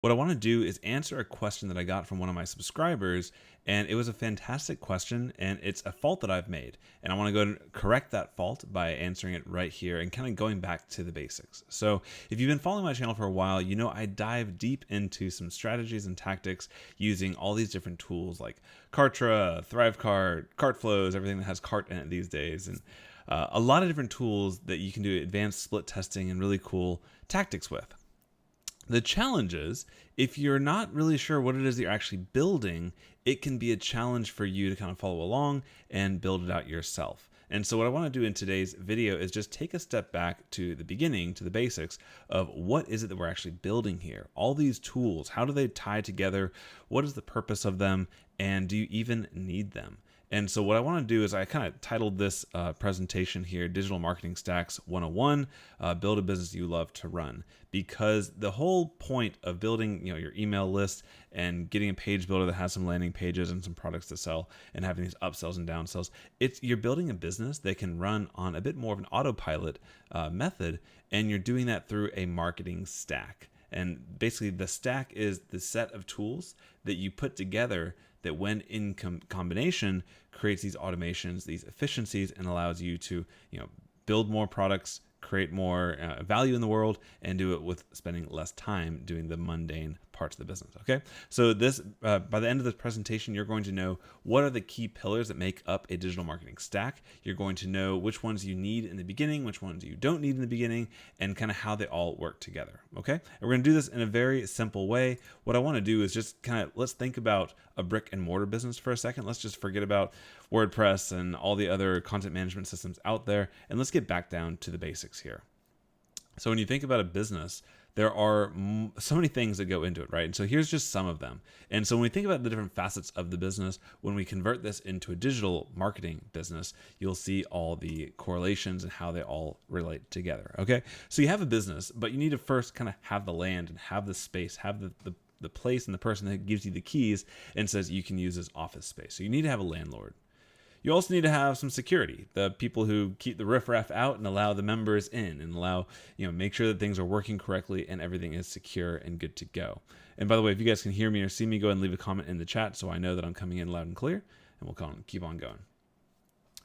What I want to do is answer a question that I got from one of my subscribers, and it was a fantastic question, and it's a fault that I've made. And I want to go and correct that fault by answering it right here and kind of going back to the basics. So, if you've been following my channel for a while, you know I dive deep into some strategies and tactics using all these different tools like Kartra, Thrivecart, Cartflows, everything that has cart in it these days, and a lot of different tools that you can do advanced split testing and really cool tactics with. The challenge is, if you're not really sure what it is that you're actually building, it can be a challenge for you to kind of follow along and build it out yourself. And so what I want to do in today's video is just take a step back to the beginning, to the basics of what is it that we're actually building here. All these tools, how do they tie together? What is the purpose of them? And do you even need them? And so what I want to do is I kind of titled this presentation here, Digital Marketing Stacks 101, Build a Business You Love to Run. Because the whole point of building your email list and getting a page builder that has some landing pages and some products to sell and having these upsells and downsells, you're building a business that can run on a bit more of an autopilot method, and you're doing that through a marketing stack. And basically the stack is the set of tools that you put together that when in combination creates these automations, these efficiencies, and allows you to build more products, create more value in the world, and do it with spending less time doing the mundane parts of the business. Okay, so this by the end of this presentation, you're going to know what are the key pillars that make up a digital marketing stack. You're going to know which ones you need in the beginning, which ones you don't need in the beginning, and kind of how they all work together. Okay, and we're going to do this in a very simple way. What I want to do is just kind of let's think about a brick and mortar business for a second. Let's just forget about WordPress and all the other content management systems out there, and let's get back down to the basics here. So when you think about a business, there are so many things that go into it, right? And so here's just some of them. And so when we think about the different facets of the business, when we convert this into a digital marketing business, you'll see all the correlations and how they all relate together, okay? So you have a business, but you need to first kind of have the land and have the space, have the place and the person that gives you the keys and says you can use this office space. So you need to have a landlord. You also need to have some security, the people who keep the riffraff out and allow the members in and allow, make sure that things are working correctly and everything is secure and good to go. And by the way, if you guys can hear me or see me, go ahead and leave a comment in the chat so I know that I'm coming in loud and clear, and we'll keep on going.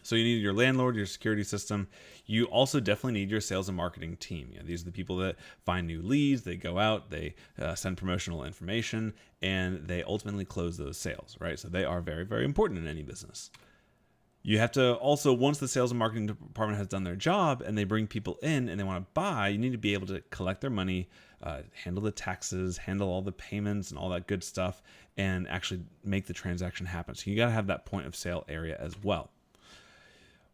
So you need your landlord, your security system. You also definitely need your sales and marketing team. These are the people that find new leads, they go out, they send promotional information, and they ultimately close those sales, right? So they are very, very important in any business. You have to also, once the sales and marketing department has done their job and they bring people in and they want to buy, you need to be able to collect their money, handle the taxes, handle all the payments and all that good stuff, and actually make the transaction happen. So you got to have that point of sale area as well.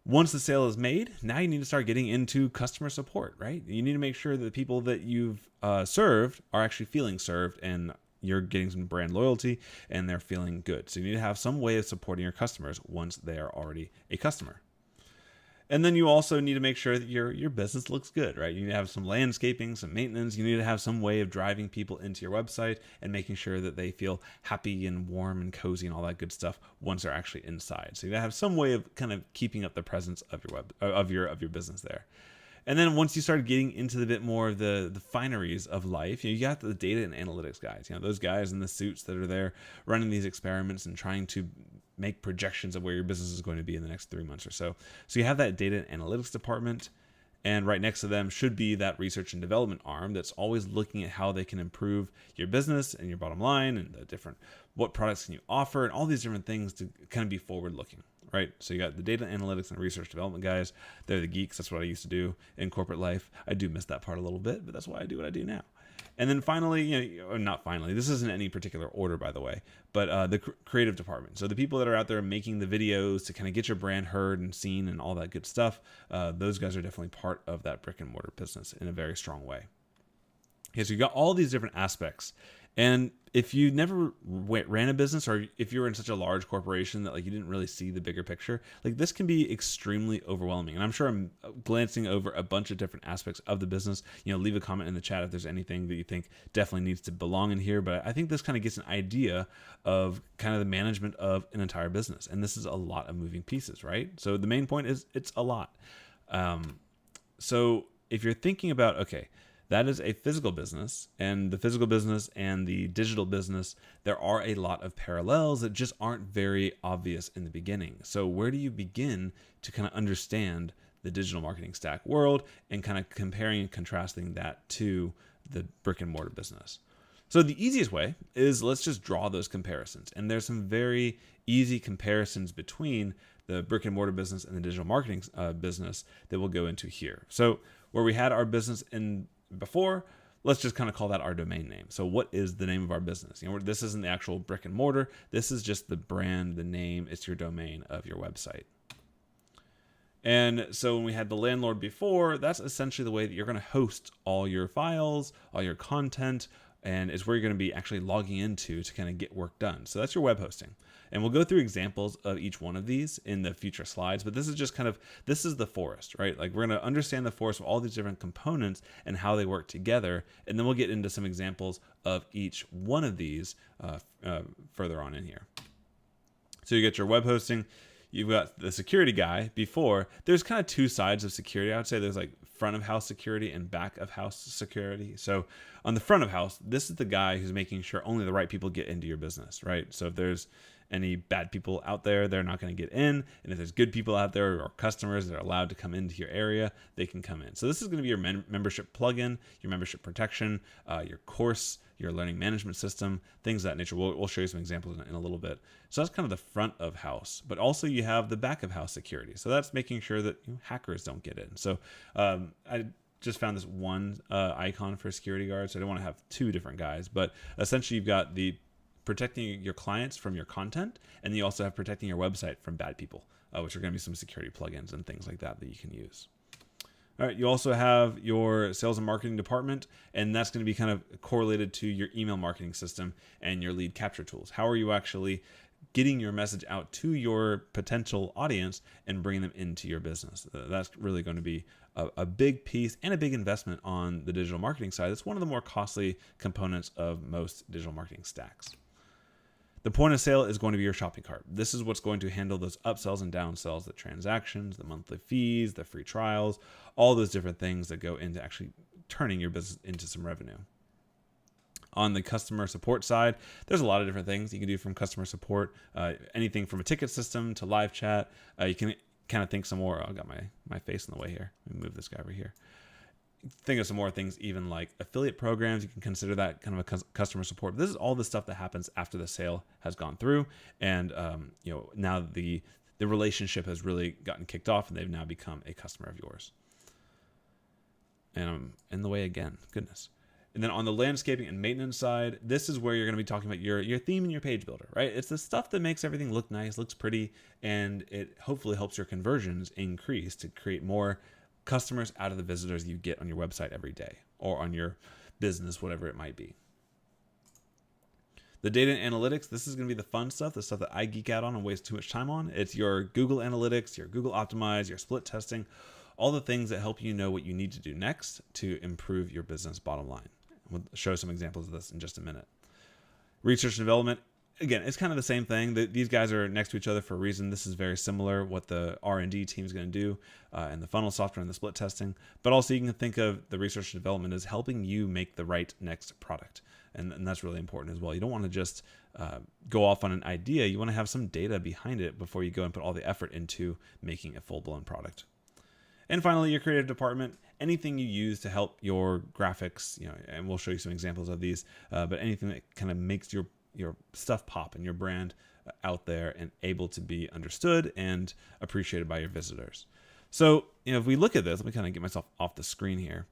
Once the sale is made, now you need to start getting into customer support, right? You need to make sure that the people that you've served are actually feeling served and you're getting some brand loyalty and they're feeling good. So you need to have some way of supporting your customers once they are already a customer. And then you also need to make sure that your business looks good, right? You need to have some landscaping, some maintenance. You need to have some way of driving people into your website and making sure that they feel happy and warm and cozy and all that good stuff once they're actually inside. So you gotta have some way of kind of keeping up the presence of your business there. And then once you start getting into the bit more of the fineries of life, you got the data and analytics guys, those guys in the suits that are there running these experiments and trying to make projections of where your business is going to be in the next 3 months or so. So you have that data and analytics department, and right next to them should be that research and development arm that's always looking at how they can improve your business and your bottom line and what products can you offer and all these different things to kind of be forward looking. Right? So you got the data analytics and research development guys. They're the geeks. That's what I used to do in corporate life. I do miss that part a little bit, but that's why I do what I do now. And then finally, or not finally, this isn't any particular order, by the way, but the creative department. So the people that are out there making the videos to kind of get your brand heard and seen and all that good stuff, those guys are definitely part of that brick and mortar business in a very strong way. Okay, so you got all these different aspects. And if you never ran a business, or if you were in such a large corporation that you didn't really see the bigger picture, this can be extremely overwhelming. And I'm sure I'm glancing over a bunch of different aspects of the business. Leave a comment in the chat if there's anything that you think definitely needs to belong in here. But I think this kind of gets an idea of kind of the management of an entire business. And this is a lot of moving pieces, right? So the main point is it's a lot. So if you're thinking about, okay, That is a physical business, and the physical business and the digital business, there are a lot of parallels that just aren't very obvious in the beginning. So where do you begin to kind of understand the digital marketing stack world and kind of comparing and contrasting that to the brick and mortar business? So the easiest way is, let's just draw those comparisons. And there's some very easy comparisons between the brick and mortar business and the digital marketing business that we'll go into here. So where we had our business in before, let's just kind of call that our domain name. So what is the name of our business? This isn't the actual brick and mortar. This is just the brand, the name. It's your domain of your website. And so when we had the landlord before, that's essentially the way that you're going to host all your files, all your content, and is where you're going to be actually logging into to kind of get work done. So that's your web hosting. And we'll go through examples of each one of these in the future slides, but this is just this is the forest, right? Like, we're going to understand the forest of all these different components and how they work together. And then we'll get into some examples of each one of these further on in here. So you get your web hosting. You've got the security guy before. There's kind of two sides of security. I would say there's like front of house security and back of house security. So on the front of house, this is the guy who's making sure only the right people get into your business, right? So if there's any bad people out there, they're not going to get in. And if there's good people out there or customers that are allowed to come into your area, they can come in. So this is going to be your membership plugin, your membership protection, your course, your learning management system, things of that nature. We'll show you some examples in a little bit. So that's kind of the front of house, but also you have the back of house security. So that's making sure that hackers don't get in. So I just found this one icon for a security guard. So I don't want to have two different guys, but essentially you've got the protecting your clients from your content, and you also have protecting your website from bad people, which are going to be some security plugins and things like that that you can use. All right, you also have your sales and marketing department, and that's going to be kind of correlated to your email marketing system and your lead capture tools. How are you actually getting your message out to your potential audience and bringing them into your business? That's really going to be a big piece and a big investment on the digital marketing side. It's one of the more costly components of most digital marketing stacks. The point of sale is going to be your shopping cart. This is what's going to handle those upsells and downsells, the transactions, the monthly fees, the free trials, all those different things that go into actually turning your business into some revenue. On the customer support side, there's a lot of different things you can do from customer support, anything from a ticket system to live chat. You can kind of think some more. I got my face in the way here. Let me move this guy over here. Think of some more things, even like affiliate programs. You can consider that kind of a customer support. This is all the stuff that happens after the sale has gone through, and now the relationship has really gotten kicked off, and they've now become a customer of yours. And I'm in the way again. Goodness. And then on the landscaping and maintenance side, this is where you're going to be talking about your theme and your page builder, right? It's the stuff that makes everything look nice, looks pretty, and it hopefully helps your conversions increase to create more customers out of the visitors you get on your website every day or on your business, whatever it might be. The data and analytics, this is going to be the fun stuff, the stuff that I geek out on and waste too much time on. It's your Google Analytics, your Google Optimize, your split testing, all the things that help you know what you need to do next to improve your business bottom line. We'll show some examples of this in just a minute. Research and development. Again, it's kind of the same thing. These guys are next to each other for a reason. This is very similar what the R&D team is going to do and the funnel software and the split testing. But also you can think of the research and development as helping you make the right next product. And that's really important as well. You don't want to just go off on an idea. You want to have some data behind it before you go and put all the effort into making a full-blown product. And finally, your creative department, anything you use to help your graphics, and we'll show you some examples of these, but anything that kind of makes your stuff pop and your brand out there and able to be understood and appreciated by your visitors. So, if we look at this, let me kind of get myself off the screen here.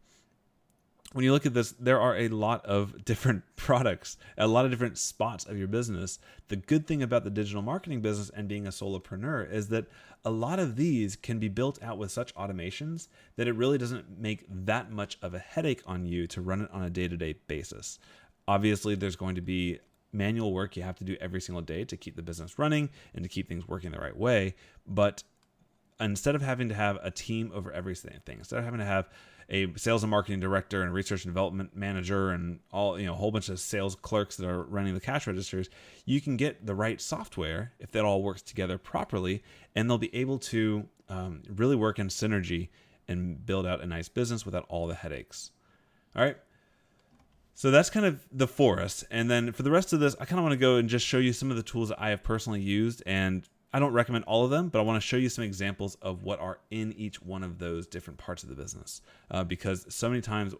When you look at this, there are a lot of different products, a lot of different spots of your business. The good thing about the digital marketing business and being a solopreneur is that a lot of these can be built out with such automations that it really doesn't make that much of a headache on you to run it on a day-to-day basis. Obviously, there's going to be manual work you have to do every single day to keep the business running and to keep things working the right way. But instead of having to have a team over everything, instead of having to have a sales and marketing director and research and development manager and all, a whole bunch of sales clerks that are running the cash registers, you can get the right software if that all works together properly, and they'll be able to really work in synergy and build out a nice business without all the headaches. All right. So that's kind of the forest. And then for the rest of this, I kind of want to go and just show you some of the tools that I have personally used. And I don't recommend all of them, but I want to show you some examples of what are in each one of those different parts of the business. Because so many times,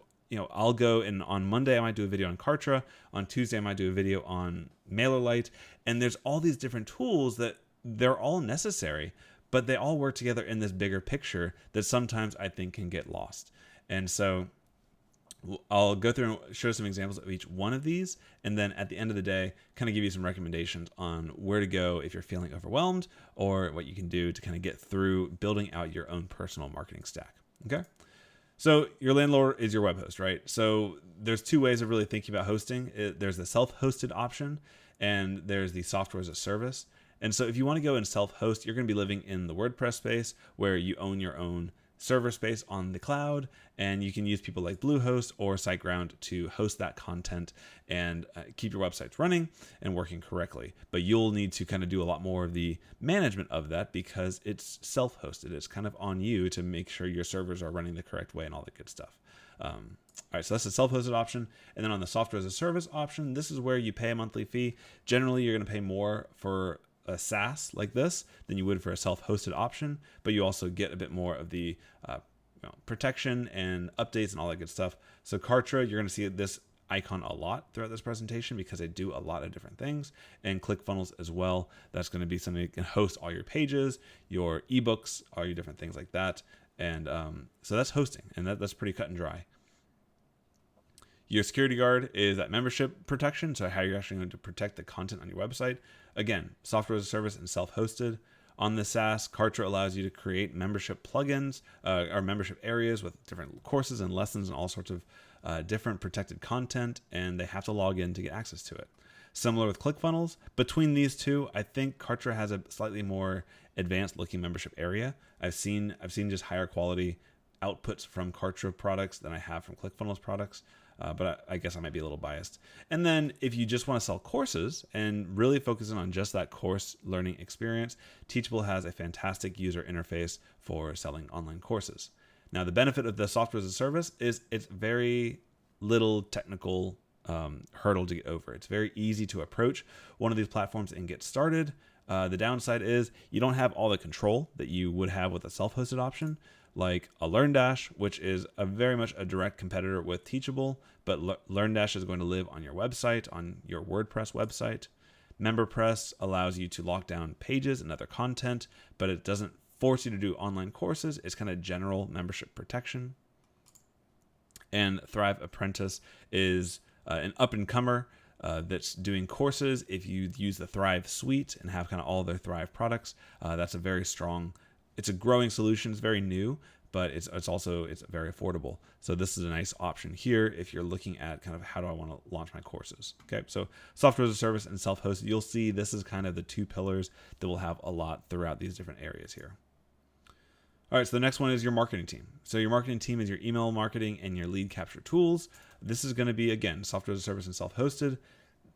I'll go and on Monday, I might do a video on Kartra. On Tuesday, I might do a video on MailerLite. And there's all these different tools that they're all necessary, but they all work together in this bigger picture that sometimes I think can get lost. And so I'll go through and show some examples of each one of these, and then at the end of the day, kind of give you some recommendations on where to go if you're feeling overwhelmed, or what you can do to kind of get through building out your own personal marketing stack. Okay. So your landlord is your web host, right? So there's two ways of really thinking about hosting. There's the self-hosted option, and there's the software as a service. And so if you want to go and self-host, you're going to be living in the WordPress space where you own your own server space on the cloud, and you can use people like Bluehost or SiteGround to host that content and keep your websites running and working correctly. But you'll need to kind of do a lot more of the management of that because it's self-hosted. It's kind of on you to make sure your servers are running the correct way and all that good stuff. All right, so that's the self-hosted option. And then on the software as a service option, this is where you pay a monthly fee. Generally, you're going to pay more for a SaaS like this than you would for a self-hosted option, but you also get a bit more of the protection and updates and all that good stuff. So Kartra, you're going to see this icon a lot throughout this presentation because they do a lot of different things, and ClickFunnels as well. That's going to be something that can host all your pages, your ebooks, all your different things like that. And so that's hosting, and that's pretty cut and dry. Your security guard is that membership protection, so how you're actually going to protect the content on your website. Again, software as a service and self-hosted. On the SaaS, Kartra allows you to create membership plugins or membership areas with different courses and lessons and all sorts of different protected content, and they have to log in to get access to it. Similar with ClickFunnels. Between these two, I think Kartra has a slightly more advanced looking membership area. I've seen just higher quality outputs from Kartra products than I have from ClickFunnels products. But I guess I might be a little biased. And then if you just want to sell courses and really focusing on just that course learning experience, Teachable has a fantastic user interface for selling online courses. Now, the benefit of the software as a service is it's very little technical hurdle to get over. It's very easy to approach one of these platforms and get started. The downside is you don't have all the control that you would have with a self-hosted option, like a LearnDash, which is very much a direct competitor with Teachable, but LearnDash is going to live on your website, on your WordPress website. MemberPress allows you to lock down pages and other content, but it doesn't force you to do online courses. It's kind of general membership protection. And Thrive Apprentice is an up-and-comer that's doing courses. If you use the Thrive suite and have kind of all their Thrive products, that's a very strong, it's a growing solution. It's very new, but it's very affordable. So this is a nice option here if you're looking at kind of how do I want to launch my courses. Okay, so software as a service and self-hosted, you'll see this is kind of the two pillars that will have a lot throughout these different areas here. All right, so the next one is your marketing team. So your marketing team is your email marketing and your lead capture tools. This is going to be, again, software as a service and self-hosted.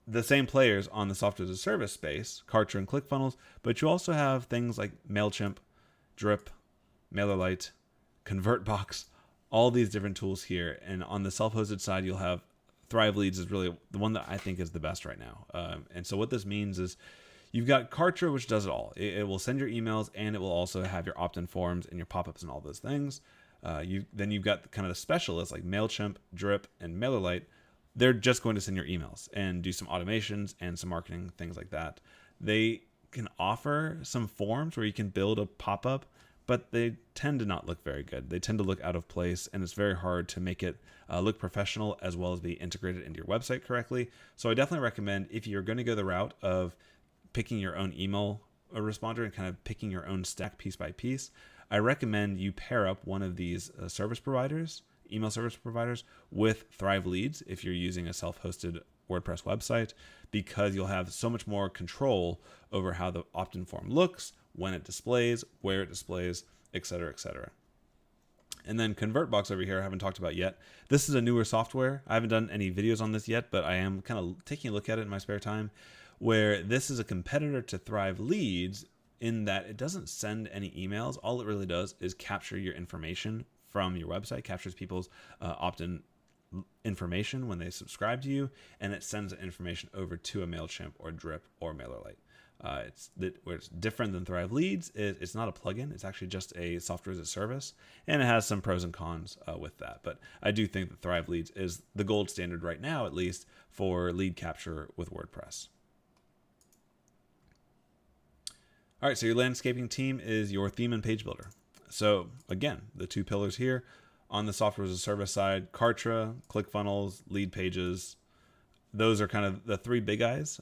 The same players on the software as a service space, Kartra and ClickFunnels, but you also have things like MailChimp, Drip, MailerLite, ConvertBox, all these different tools here. And on the self-hosted side, you'll have Thrive Leads is really the one that I think is the best right now. And so what this means is you've got Kartra, which does it all. It will send your emails, and it will also have your opt-in forms and your pop-ups and all those things. Then you've got kind of the specialists like MailChimp, Drip, and MailerLite. They're just going to send your emails and do some automations and some marketing, things like that. They can offer some forms where you can build a pop-up, but they tend to not look very good. They tend to look out of place, and it's very hard to make it look professional as well as be integrated into your website correctly. So I definitely recommend, if you're going to go the route of picking your own email responder and kind of picking your own stack piece by piece, I recommend you pair up one of these service providers, email service providers, with Thrive Leads if you're using a self-hosted WordPress website, because you'll have so much more control over how the opt-in form looks, when it displays, where it displays, etc., etc. And then ConvertBox over here, I haven't talked about yet. This is a newer software. I haven't done any videos on this yet, but I am kind of taking a look at it in my spare time, where this is a competitor to Thrive Leads in that it doesn't send any emails. All it really does is capture your information from your website, captures people's opt-in information when they subscribe to you, and it sends the information over to a MailChimp or Drip or MailerLite. Where it's different than Thrive Leads, it's not a plugin. It's actually just a software as a service, and it has some pros and cons with that. But I do think that Thrive Leads is the gold standard right now, at least, for lead capture with WordPress. All right, so your landscaping team is your theme and page builder. So again, the two pillars here on the software as a service side: Kartra, ClickFunnels, Leadpages. Those are kind of the three big guys.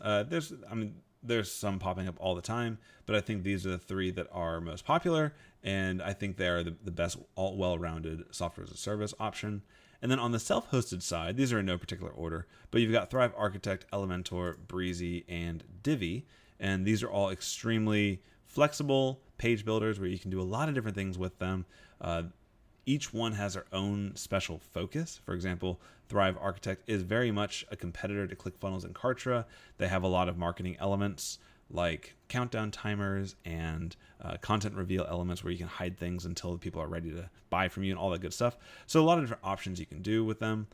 There's some popping up all the time, but I think these are the three that are most popular, and I think they are the best, all well-rounded software as a service option. And then on the self-hosted side, these are in no particular order, but you've got Thrive Architect, Elementor, Breezy, and Divi, and these are all extremely flexible page builders where you can do a lot of different things with them. Each one has their own special focus. For example, Thrive Architect is very much a competitor to ClickFunnels and Kartra. They have a lot of marketing elements like countdown timers and content reveal elements where you can hide things until people are ready to buy from you and all that good stuff. So a lot of different options you can do with them.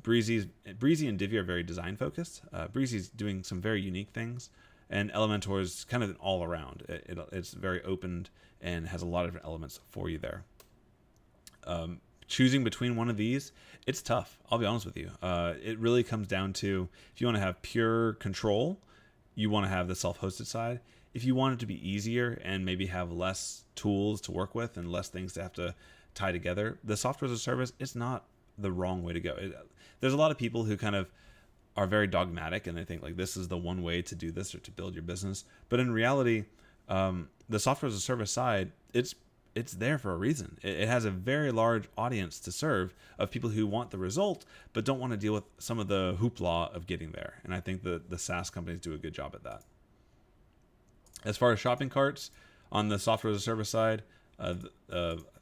Breezy and Divi are very design focused. Breezy's doing some very unique things, and Elementor is kind of an all around. It's very open and has a lot of different elements for you there. Choosing between one of these, it's tough. I'll be honest with you. It really comes down to, if you want to have pure control, you want to have the self-hosted side. If you want it to be easier and maybe have less tools to work with and less things to have to tie together, the software as a service is not the wrong way to go. There's a lot of people who kind of are very dogmatic and they think like this is the one way to do this or to build your business. But in reality, the software as a service side, it's there for a reason. It has a very large audience to serve of people who want the result, but don't want to deal with some of the hoopla of getting there. And I think the SaaS companies do a good job at that. As far as shopping carts on the software as a service side, I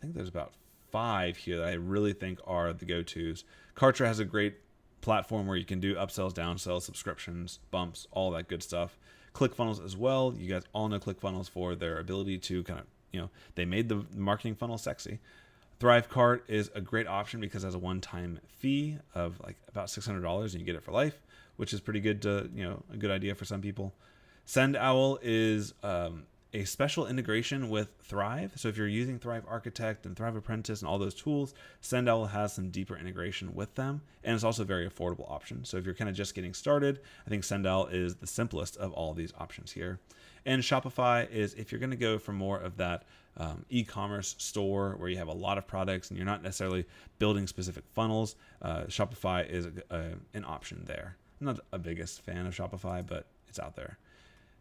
think there's about 5 here that I really think are the go-tos. Kartra has a great platform where you can do upsells, downsells, subscriptions, bumps, all that good stuff. ClickFunnels as well. You guys all know ClickFunnels for their ability to kind of, they made the marketing funnel sexy. ThriveCart is a great option because it has a one-time fee of like about $600 and you get it for life, which is pretty good a good idea for some people. SendOwl is a special integration with Thrive. So if you're using Thrive Architect and Thrive Apprentice and all those tools, SendOwl has some deeper integration with them. And it's also a very affordable option. So if you're kind of just getting started, I think SendOwl is the simplest of all these options here. And Shopify is if you're going to go for more of that e-commerce store where you have a lot of products and you're not necessarily building specific funnels, Shopify is an option there. I'm not a biggest fan of Shopify, but it's out there.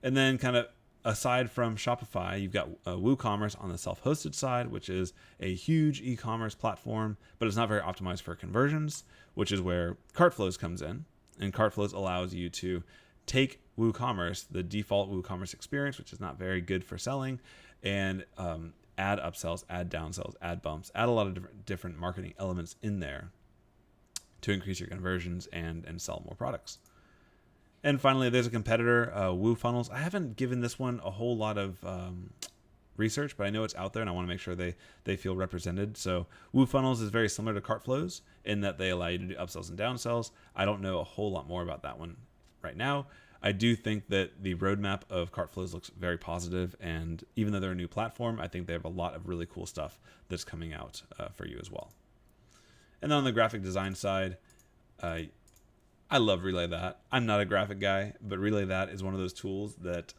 And then kind of aside from Shopify, you've got WooCommerce on the self-hosted side, which is a huge e-commerce platform, but it's not very optimized for conversions, which is where CartFlows comes in. And CartFlows allows you to take WooCommerce, the default WooCommerce experience, which is not very good for selling, and add upsells, add downsells, add bumps, add a lot of different marketing elements in there to increase your conversions and sell more products. And finally, there's a competitor, WooFunnels. I haven't given this one a whole lot of research, but I know it's out there and I want to make sure they feel represented. So WooFunnels is very similar to CartFlows in that they allow you to do upsells and downsells. I don't know a whole lot more about that one right now. I do think that the roadmap of CartFlows looks very positive, and even though they're a new platform, I think they have a lot of really cool stuff that's coming out for you as well. And then on the graphic design side, I love Relay That. I'm not a graphic guy, but Relay That is one of those tools that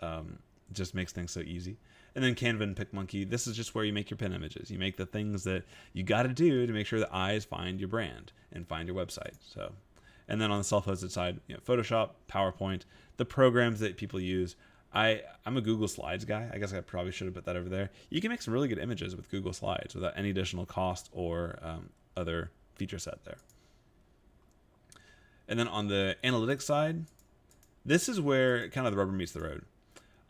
just makes things so easy. And then Canva and PicMonkey, this is just where you make your pin images. You make the things that you got to do to make sure the eyes find your brand and find your website. So, and then on the self-hosted side, Photoshop, PowerPoint, the programs that people use. I'm a Google Slides guy. I guess I probably should have put that over there. You can make some really good images with Google Slides without any additional cost or other feature set there. And then on the analytics side, this is where kind of the rubber meets the road.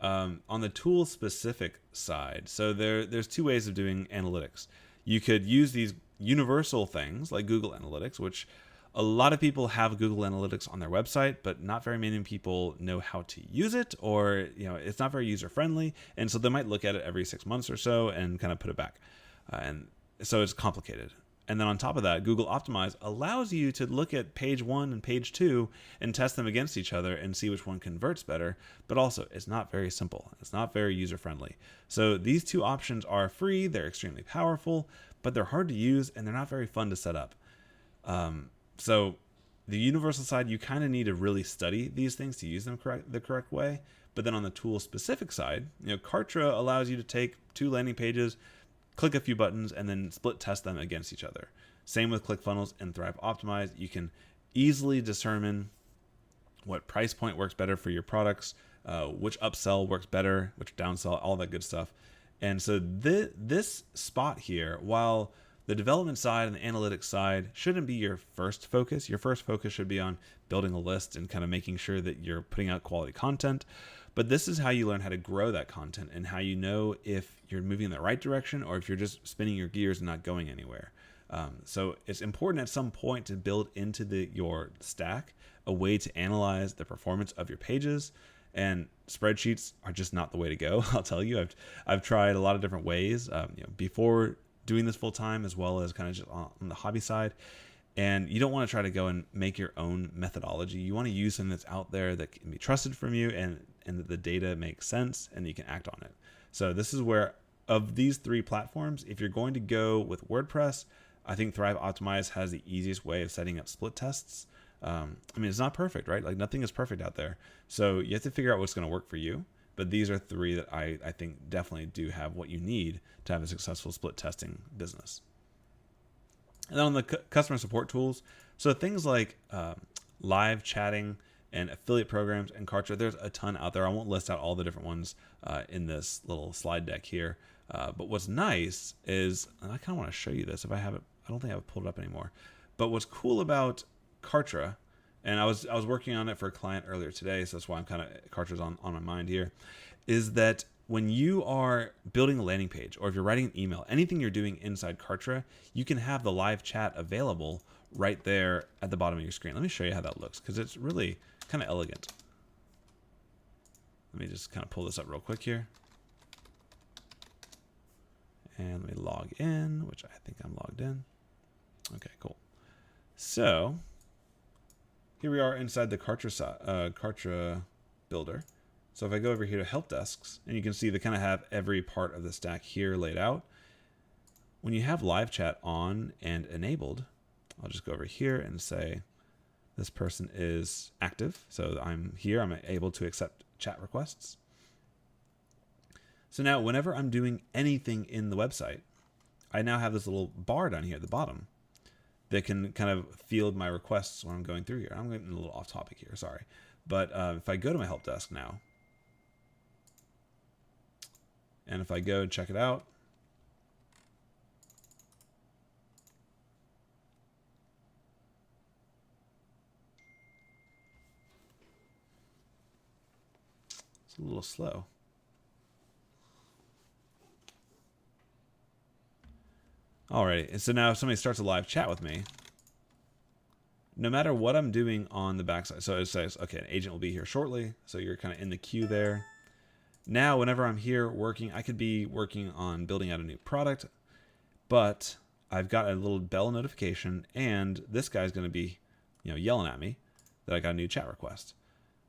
On the tool specific side, so there's 2 ways of doing analytics. You could use these universal things like Google Analytics, which a lot of people have Google Analytics on their website, but not very many people know how to use it, or it's not very user friendly, and so they might look at it every 6 months or so and kind of put it back, and so it's complicated. And then on top of that, Google Optimize allows you to look at page 1 and page 2 and test them against each other and see which one converts better. But also, it's not very simple. It's not very user-friendly. So these two options are free. They're extremely powerful, but they're hard to use and they're not very fun to set up. So the universal side, you kind of need to really study these things to use them the correct way. But then on the tool-specific side, Kartra allows you to take 2 landing pages, click a few buttons, and then split test them against each other. Same with ClickFunnels and Thrive Optimize. You can easily determine what price point works better for your products, which upsell works better, which downsell, all that good stuff. And so this spot here, while the development side and the analytics side shouldn't be your first focus. Your first focus should be on building a list and kind of making sure that you're putting out quality content. But this is how you learn how to grow that content and how you know if you're moving in the right direction or if you're just spinning your gears and not going anywhere. So it's important at some point to build into your stack a way to analyze the performance of your pages. And spreadsheets are just not the way to go. I'll tell you, I've tried a lot of different ways before doing this full time, as well as kind of just on the hobby side. And you don't want to try to go and make your own methodology. You want to use something that's out there that can be trusted from you and that the data makes sense and you can act on it. So this is where, of these 3 platforms, if you're going to go with WordPress, I think Thrive Optimize has the easiest way of setting up split tests. I mean, it's not perfect, right? Like nothing is perfect out there. So you have to figure out what's going to work for you. But these are 3 that I think definitely do have what you need to have a successful split testing business. And then on the customer support tools, so things like live chatting and affiliate programs and Kartra, there's a ton out there. I won't list out all the different ones in this little slide deck here. But what's nice is, and I kind of want to show you this if I have it. I don't think I've pulled it up anymore. But what's cool about Kartra, and I was working on it for a client earlier today, so that's why I'm kind of Kartra's on my mind here, is that when you are building a landing page or if you're writing an email, anything you're doing inside Kartra, you can have the live chat available right there at the bottom of your screen. Let me show you how that looks because it's really kind of elegant. Let me just kind of pull this up real quick here. And let me log in, which I think I'm logged in. Okay, cool. So here we are inside the Kartra builder. So if I go over here to help desks, and you can see they kind of have every part of the stack here laid out. When you have live chat on and enabled, I'll just go over here and say this person is active. So I'm here, I'm able to accept chat requests. So now whenever I'm doing anything in the website, I now have this little bar down here at the bottom that can kind of field my requests when I'm going through here. I'm getting a little off topic here, sorry. But if I go to my help desk now, and if I go check it out, it's a little slow. Alrighty, and so now if somebody starts a live chat with me, no matter what I'm doing on the backside, so it says, okay, an agent will be here shortly, so you're kind of in the queue there. Now, whenever I'm here working, I could be working on building out a new product, but I've got a little bell notification, and this guy's going to be, yelling at me that I got a new chat request.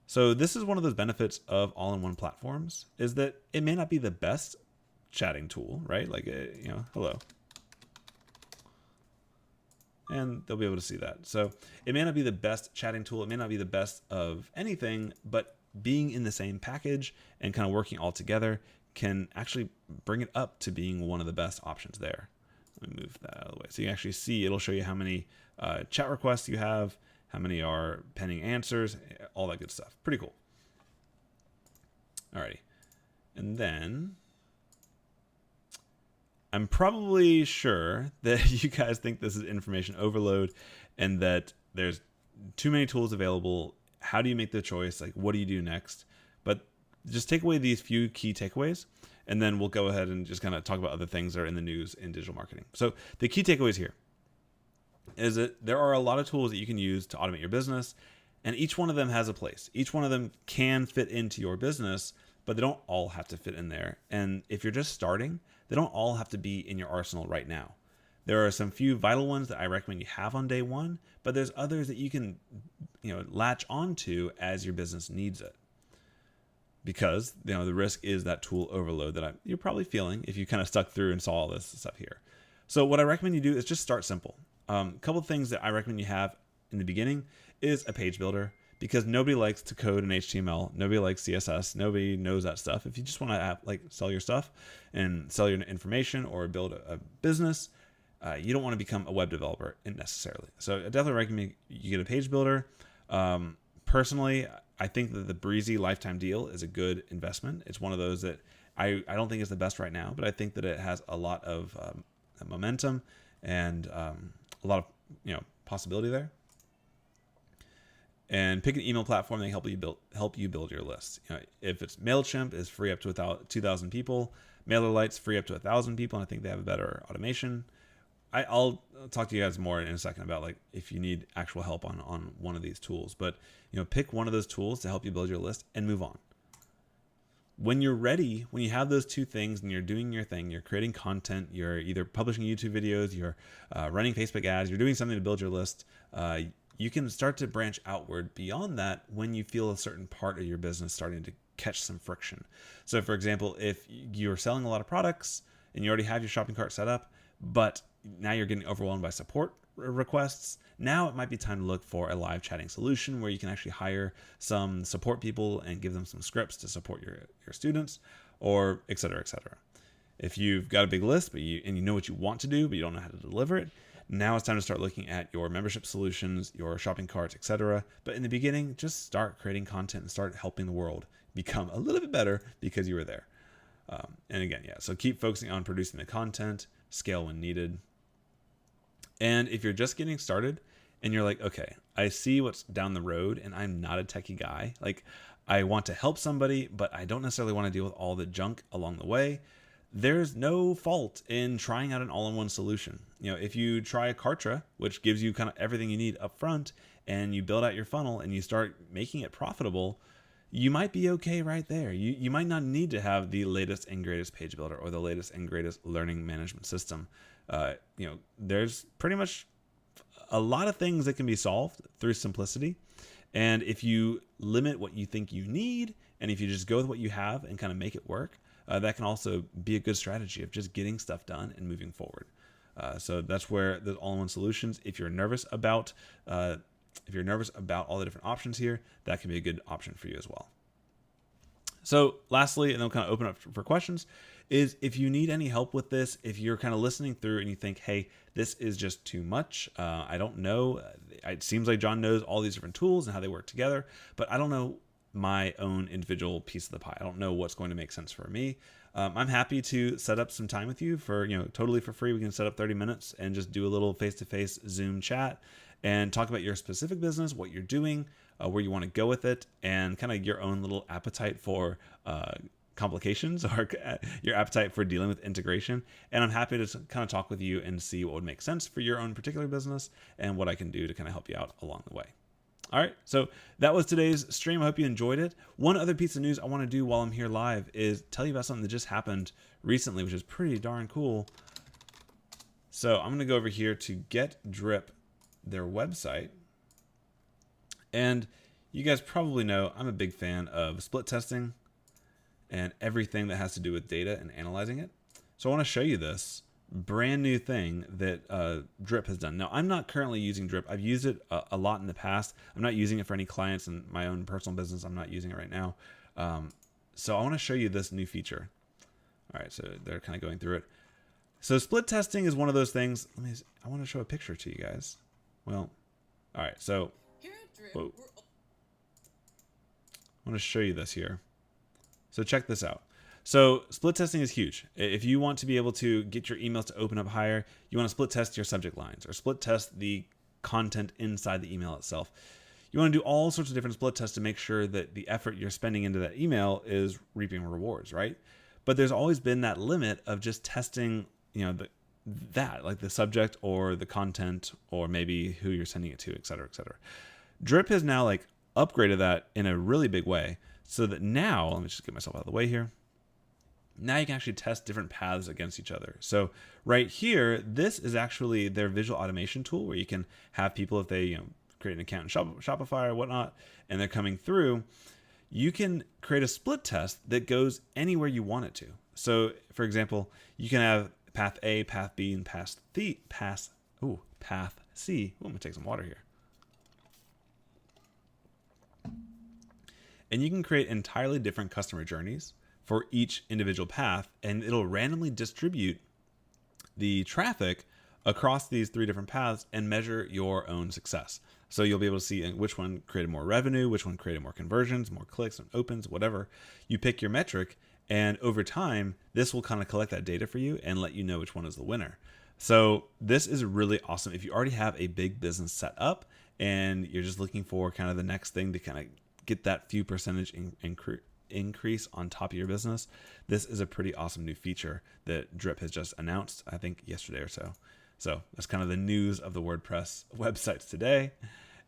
So this is one of those benefits of all-in-one platforms, is that it may not be the best chatting tool, right? Like, hello. And they'll be able to see that. So it may not be the best chatting tool. It may not be the best of anything, but being in the same package and kind of working all together can actually bring it up to being one of the best options there. Let me move that out of the way. So you can actually see, it'll show you how many chat requests you have, how many are pending answers, all that good stuff. Pretty cool. Alrighty. And then I'm probably sure that you guys think this is information overload and that there's too many tools available. How do you make the choice? Like, what do you do next? But just take away these few key takeaways, and then we'll go ahead and just kind of talk about other things that are in the news in digital marketing. So the key takeaways here is that there are a lot of tools that you can use to automate your business, and each one of them has a place. Each one of them can fit into your business, but they don't all have to fit in there. And if you're just starting, they don't all have to be in your arsenal right now. There are some few vital ones that I recommend you have on day one, but there's others that you can, latch onto as your business needs it. Because the risk is that tool overload that you're probably feeling if you kind of stuck through and saw all this stuff here. So what I recommend you do is just start simple. A couple of things that I recommend you have in the beginning is a page builder, because nobody likes to code in HTML. Nobody likes CSS. Nobody knows that stuff. If you just want to sell your stuff and sell your information or build a business, you don't want to become a web developer necessarily. So I definitely recommend you get a page builder. Personally, I think that the Breezy lifetime deal is a good investment. It's one of those that I don't think is the best right now, but I think that it has a lot of momentum and a lot of possibility there. And pick an email platform that can help you build your list. If it's MailChimp, is free up to 2,000 people. MailerLite's free up to 1,000 people, and I think they have a better automation. I'll talk to you guys more in a second about if you need actual help on one of these tools. But pick one of those tools to help you build your list and move on. When you're ready, when you have those two things and you're doing your thing, you're creating content, you're either publishing YouTube videos, you're running Facebook ads, you're doing something to build your list, you can start to branch outward beyond that when you feel a certain part of your business starting to catch some friction. So for example, if you're selling a lot of products and you already have your shopping cart set up, but now you're getting overwhelmed by support requests, now it might be time to look for a live chatting solution where you can actually hire some support people and give them some scripts to support your students, or et cetera, et cetera. If you've got a big list but you know what you want to do but you don't know how to deliver it, now it's time to start looking at your membership solutions, your shopping carts, etc. But in the beginning, just start creating content and start helping the world become a little bit better because you were there. And again, so keep focusing on producing the content, scale when needed. And if you're just getting started and you're like, okay, I see what's down the road and I'm not a techie guy. I want to help somebody, but I don't necessarily want to deal with all the junk along the way. There's no fault in trying out an all-in-one solution. If you try Kartra, which gives you kind of everything you need up front, and you build out your funnel and you start making it profitable, you might be okay right there. You might not need to have the latest and greatest page builder or the latest and greatest learning management system. There's pretty much a lot of things that can be solved through simplicity. And if you limit what you think you need, and if you just go with what you have and kind of make it work, that can also be a good strategy of just getting stuff done and moving forward. So that's where the all-in-one solutions, if you're nervous about all the different options here, that can be a good option for you as well. So lastly, and then we'll kind of open up for questions, is if you need any help with this, if you're kind of listening through and you think, hey, this is just too much, I don't know. It seems like John knows all these different tools and how they work together, but I don't know my own individual piece of the pie. I don't know what's going to make sense for me. I'm happy to set up some time with you for, totally for free. We can set up 30 minutes and just do a little face-to-face Zoom chat and talk about your specific business, what you're doing, where you want to go with it, and kind of your own little appetite for complications or your appetite for dealing with integration. And I'm happy to kind of talk with you and see what would make sense for your own particular business and what I can do to kind of help you out along the way. All right, so that was today's stream. I hope you enjoyed it. One other piece of news I want to do while I'm here live is tell you about something that just happened recently, which is pretty darn cool. So I'm going to go over here to GetDrip, their website. And you guys probably know I'm a big fan of split testing and everything that has to do with data and analyzing it. So I want to show you this brand new thing that Drip has done. Now, I'm not currently using Drip. I've used it a lot in the past. I'm not using it for any clients in my own personal business. I'm not using it right now. So I want to show you this new feature. All right, so they're kind of going through it. So split testing is one of those things. I want to show a picture to you guys. Well, all right, so whoa. I want to show you this here. So check this out. So split testing is huge. If you want to be able to get your emails to open up higher, you want to split test your subject lines or split test the content inside the email itself. You want to do all sorts of different split tests to make sure that the effort you're spending into that email is reaping rewards, right? But there's always been that limit of just testing, like the subject or the content or maybe who you're sending it to, et cetera, et cetera. Drip has now upgraded that in a really big way so that now, let me just get myself out of the way here. now you can actually test different paths against each other. So right here, this is actually their visual automation tool where you can have people, if they create an account in Shopify or whatnot, and they're coming through, you can create a split test that goes anywhere you want it to. So for example, you can have path A, path B, and path C. I'm gonna take some water here. And you can create entirely different customer journeys for each individual path, and it'll randomly distribute the traffic across these 3 different paths and measure your own success. So you'll be able to see which one created more revenue, which one created more conversions, more clicks and opens, whatever. You pick your metric, and over time, this will kind of collect that data for you and let you know which one is the winner. So this is really awesome. If you already have a big business set up and you're just looking for kind of the next thing to kind of get that few percentage increase on top of your business, this is a pretty awesome new feature that Drip has just announced, I think yesterday or so. So that's kind of the news of the WordPress websites today.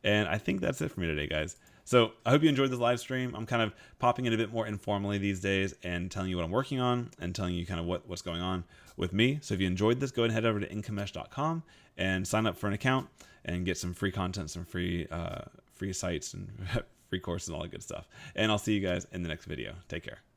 And I think that's it for me today, guys. So I hope you enjoyed this live stream. I'm kind of popping in a bit more informally these days and telling you what I'm working on and telling you kind of what's going on with me. So if you enjoyed this, go ahead and head over to incomemesh.com and sign up for an account and get some free content, some free sites and free courses and all that good stuff. And I'll see you guys in the next video. Take care.